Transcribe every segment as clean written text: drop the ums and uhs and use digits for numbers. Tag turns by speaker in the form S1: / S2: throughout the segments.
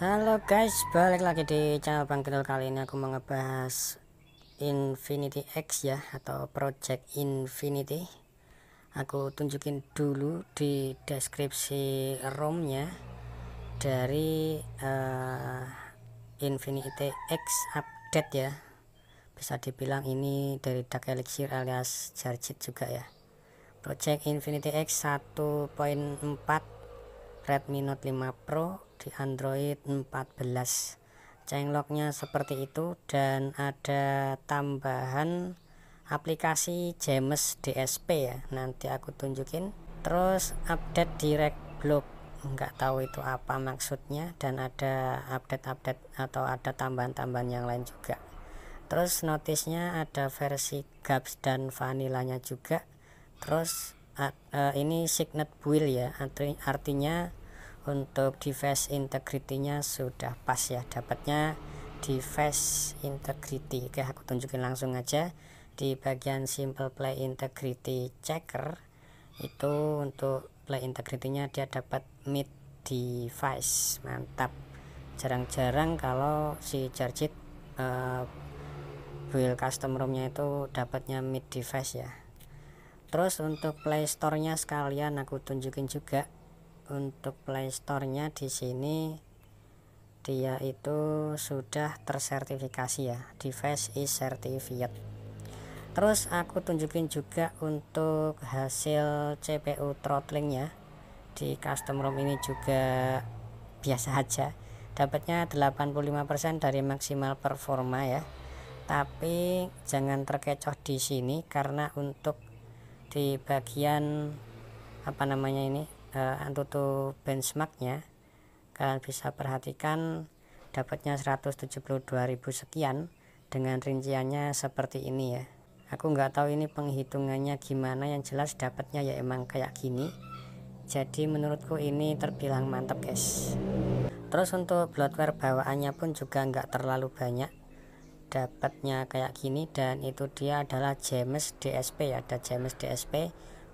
S1: Halo guys, balik lagi di channel Bang Kidul. Kali ini aku mau ngebahas Infinity X ya, atau Project Infinity. Aku tunjukin dulu di deskripsi ROM-nya dari Infinity X update ya. Bisa dibilang ini dari Dark Elixir alias Jarjit juga ya. Project Infinity X 1.4 Redmi Note 5 Pro di Android 14. Changelognya seperti itu, dan ada tambahan aplikasi James DSP ya, nanti aku tunjukin. Terus update direct block, nggak tahu itu apa maksudnya, dan ada update-update atau ada tambahan-tambahan yang lain juga. Terus notisnya ada versi Gaps dan vanilanya juga. Terus ini signet build ya, artinya untuk device integrity-nya sudah pas ya, dapatnya device integrity. Oke, aku tunjukin langsung aja di bagian simple play integrity checker. Itu untuk play integrity-nya dia dapat mid device, mantap. Jarang-jarang kalau si Jarjit build custom ROM-nya itu dapatnya mid device ya. Terus untuk Play Store-nya sekalian aku tunjukin juga. Untuk Play Store-nya di sini dia itu sudah tersertifikasi ya, device is certified. Terus aku tunjukin juga untuk hasil CPU throttling-nya. Di custom ROM ini juga biasa aja, dapatnya 85% dari maksimal performa ya. Tapi jangan terkecoh di sini, karena untuk di bagian apa namanya ini Antutu benchmarknya, kalian bisa perhatikan dapatnya 172.000 sekian dengan rinciannya seperti ini ya. Aku nggak tahu ini penghitungannya gimana, yang jelas dapatnya ya emang kayak gini. Jadi menurutku ini terbilang mantap guys. Terus untuk bloatware bawaannya pun juga nggak terlalu banyak, dapatnya kayak gini. Dan itu dia adalah James DSP ya, ada James DSP.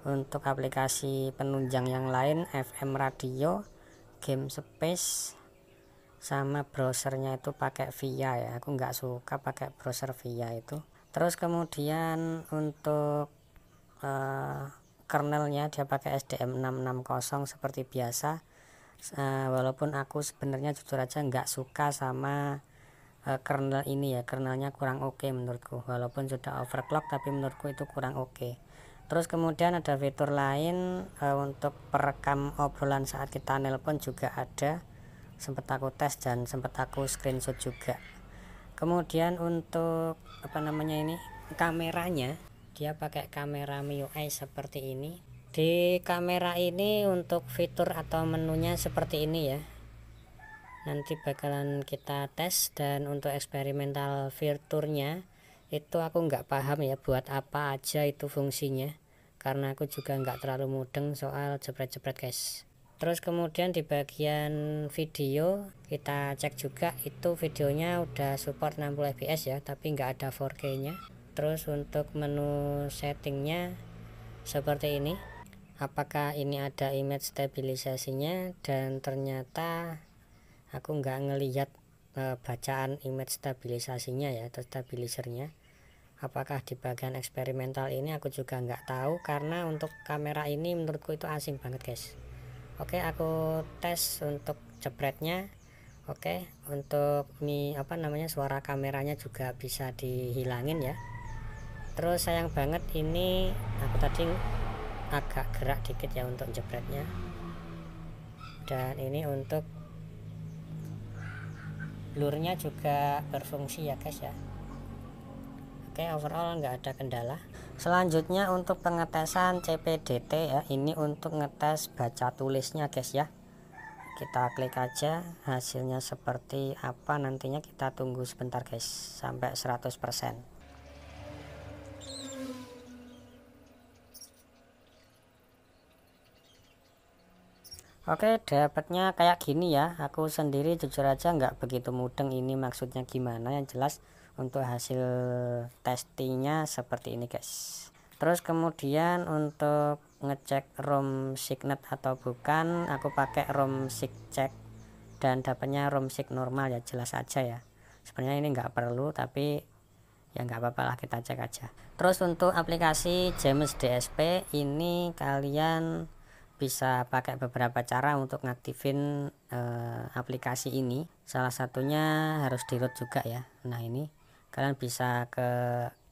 S1: Untuk aplikasi penunjang yang lain, FM radio, game space, sama browsernya itu pakai VIA ya. Aku nggak suka pakai browser VIA itu. Terus kemudian untuk kernelnya dia pakai SDM 660 seperti biasa. Walaupun aku sebenarnya jujur aja nggak suka sama kernel ini ya, kernelnya kurang oke menurutku. Walaupun sudah overclock, tapi menurutku itu kurang oke. Terus kemudian ada fitur lain untuk perekam obrolan saat kita nelpon juga ada, sempat aku tes dan sempat aku screenshot juga. Kemudian untuk apa namanya ini, kameranya dia pakai kamera MIUI seperti ini. Di kamera ini untuk fitur atau menunya seperti ini ya, nanti bakalan kita tes. Dan untuk eksperimental fiturnya itu aku nggak paham ya buat apa aja itu fungsinya, karena aku juga nggak terlalu mudeng soal jepret-jepret guys. Terus kemudian di bagian video kita cek juga, itu videonya udah support 60 fps ya, tapi nggak ada 4K nya. Terus untuk menu settingnya seperti ini. Apakah ini ada image stabilisasinya, dan ternyata aku nggak ngelihat bacaan image stabilisasinya ya, atau stabilizernya. Apakah di bagian eksperimental ini aku juga nggak tahu, karena untuk kamera ini menurutku itu asing banget guys. Oke, aku tes untuk jepretnya. Oke, untuk suara kameranya juga bisa dihilangin ya. Terus sayang banget ini aku tadi agak gerak dikit ya untuk jepretnya. Dan ini untuk blurnya juga berfungsi ya guys ya. Oke, overall nggak ada kendala. Selanjutnya untuk pengetesan CPDT ya, ini untuk ngetes baca tulisnya guys ya. Kita klik aja hasilnya seperti apa, nantinya kita tunggu sebentar guys sampai 100%. Oke, dapatnya kayak gini ya. Aku sendiri jujur aja nggak begitu mudeng ini maksudnya gimana, yang jelas untuk hasil testingnya seperti ini guys. Terus kemudian untuk ngecek ROM signet atau bukan, aku pakai ROM sig check dan dapatnya ROM sig normal ya, jelas aja ya. Sebenarnya ini nggak perlu, tapi ya nggak apa-apa lah, kita cek aja. Terus untuk aplikasi James DSP ini kalian bisa pakai beberapa cara untuk ngaktifin aplikasi ini. Salah satunya harus di root juga ya. Nah ini kalian bisa ke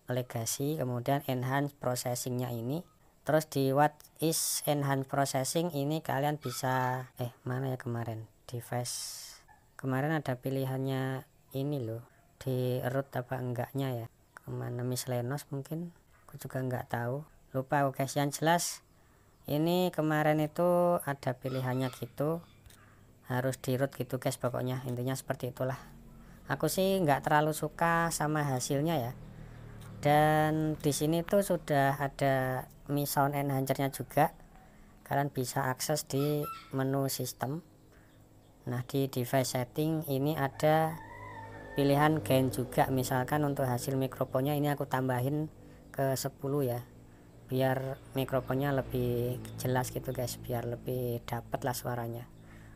S1: legacy, kemudian enhance processingnya ini, terus di what is enhance processing ini kalian bisa mana ya, kemarin device kemarin ada pilihannya ini loh, di root apa enggaknya ya, kemana, miscellaneous mungkin, aku juga nggak tahu, lupa guys. Yang jelas ini kemarin itu ada pilihannya gitu, harus di root gitu guys, pokoknya intinya seperti itulah. Aku sih nggak terlalu suka sama hasilnya ya. Dan di sini tuh sudah ada Mi Sound Enhancer-nya juga, kalian bisa akses di menu sistem. Nah di device setting ini ada pilihan gain juga, misalkan untuk hasil mikrofonnya ini aku tambahin ke 10 ya, biar mikrofonnya lebih jelas gitu guys, biar lebih dapet lah suaranya.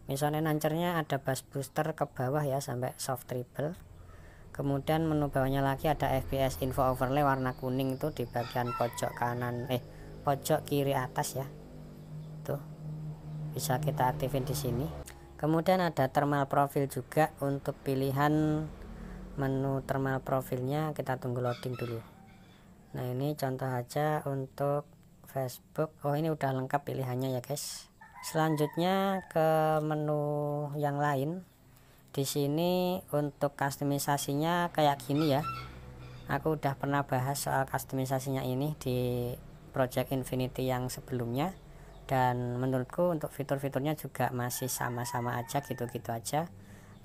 S1: Mi Sound Enhancer-nya ada bass booster ke bawah ya sampai soft treble. Kemudian menu bawahnya lagi ada FPS info overlay warna kuning, itu di bagian pojok kanan pojok kiri atas ya, tuh bisa kita aktifin di sini. Kemudian ada thermal profile juga, untuk pilihan menu thermal profilnya kita tunggu loading dulu. Nah ini contoh aja untuk Facebook. Oh ini udah lengkap pilihannya ya guys. Selanjutnya ke menu yang lain. Di sini untuk customisasinya kayak gini ya. Aku udah pernah bahas soal customisasinya ini di Project Infinity yang sebelumnya, dan menurutku untuk fitur-fiturnya juga masih sama-sama aja, gitu-gitu aja.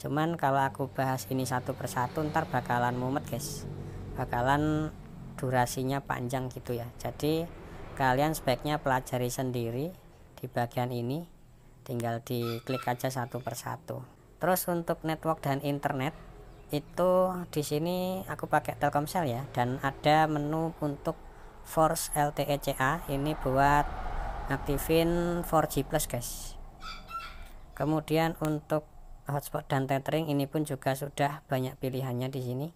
S1: Cuman kalau aku bahas ini satu persatu ntar bakalan mumet guys, bakalan durasinya panjang gitu ya. Jadi kalian sebaiknya pelajari sendiri di bagian ini, tinggal diklik aja satu persatu. Terus untuk network dan internet itu di sini aku pakai Telkomsel ya, dan ada menu untuk Force LTE CA, ini buat aktifin 4G plus guys. Kemudian untuk hotspot dan tethering ini pun juga sudah banyak pilihannya di sini.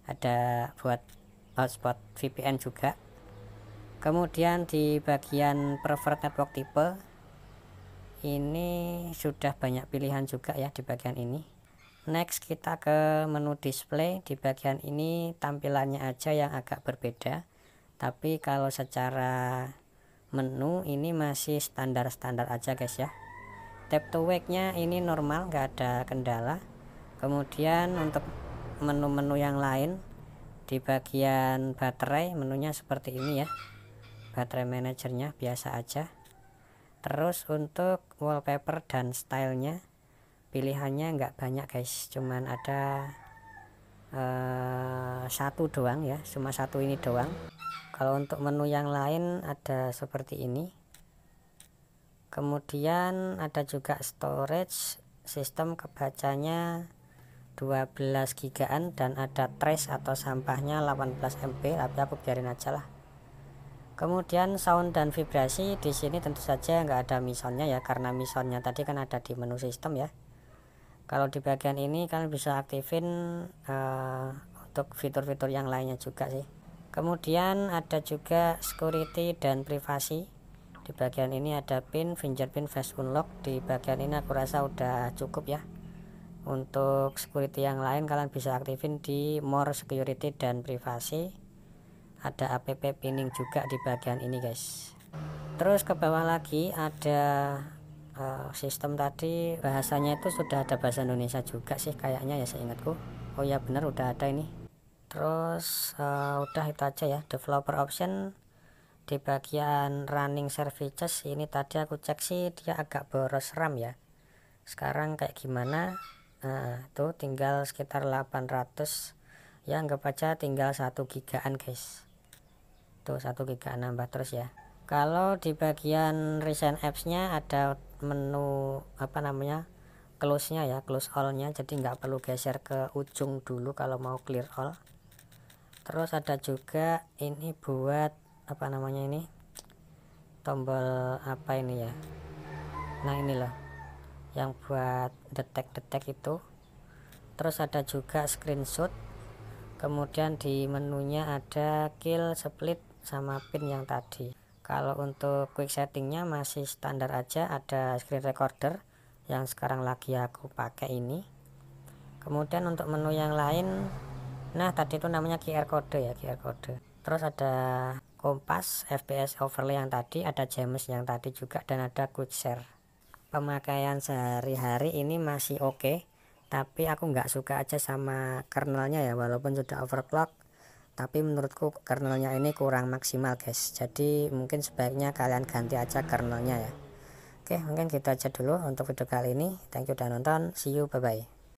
S1: Ada buat hotspot VPN juga. Kemudian di bagian preferred network type ini sudah banyak pilihan juga ya di bagian ini. Next kita ke menu display. Di bagian ini tampilannya aja yang agak berbeda, tapi kalau secara menu ini masih standar-standar aja guys ya. Tap to wake nya ini normal, nggak ada kendala. Kemudian untuk menu-menu yang lain, di bagian baterai menunya seperti ini ya, baterai manajernya biasa aja. Terus untuk wallpaper dan stylenya pilihannya nggak banyak guys, cuman ada satu doang ya, cuma satu ini doang. Kalau untuk menu yang lain ada seperti ini. Kemudian ada juga storage, sistem kebacanya 12 gigaan, dan ada trace atau sampahnya 18 MB, tapi aku biarin aja lah. Kemudian sound dan vibrasi di sini tentu saja nggak ada Mi Sound-nya ya, karena Mi Sound-nya tadi kan ada di menu sistem ya. Kalau di bagian ini kalian bisa aktifin untuk fitur-fitur yang lainnya juga sih. Kemudian ada juga security dan privasi. Di bagian ini ada pin, fingerprint, face unlock. Di bagian ini aku rasa udah cukup ya. Untuk security yang lain kalian bisa aktifin di more security dan privasi. Ada app pinning juga di bagian ini guys. Terus ke bawah lagi ada sistem, tadi bahasanya itu sudah ada bahasa Indonesia juga sih kayaknya ya, seingatku. Oh ya benar, udah ada ini. Terus udah itu aja ya. Developer option di bagian running services ini tadi aku cek sih dia agak boros RAM ya. Sekarang kayak gimana? Nah tuh tinggal sekitar 800 ya, anggap aja tinggal 1 gigaan guys. Tuh 1 giga nambah terus ya. Kalau di bagian recent apps nya ada menu apa namanya, close nya ya, close all nya, jadi nggak perlu geser ke ujung dulu kalau mau clear all. Terus ada juga ini buat apa namanya, ini tombol apa ini ya, nah ini loh yang buat detek-detek itu. Terus ada juga screenshot, kemudian di menunya ada kill, split, sama pin yang tadi. Kalau untuk quick settingnya masih standar aja, ada screen recorder yang sekarang lagi aku pakai ini. Kemudian untuk menu yang lain, nah tadi itu namanya QR code ya, QR code. Terus ada kompas, FPS overlay yang tadi, ada James yang tadi juga, dan ada quick share. Pemakaian sehari-hari ini masih oke, tapi aku nggak suka aja sama kernelnya ya, walaupun sudah overclock, tapi menurutku kernelnya ini kurang maksimal guys. Jadi mungkin sebaiknya kalian ganti aja kernelnya ya. Oke, mungkin gitu aja dulu untuk video kali ini. Thank you udah nonton, see you, bye bye.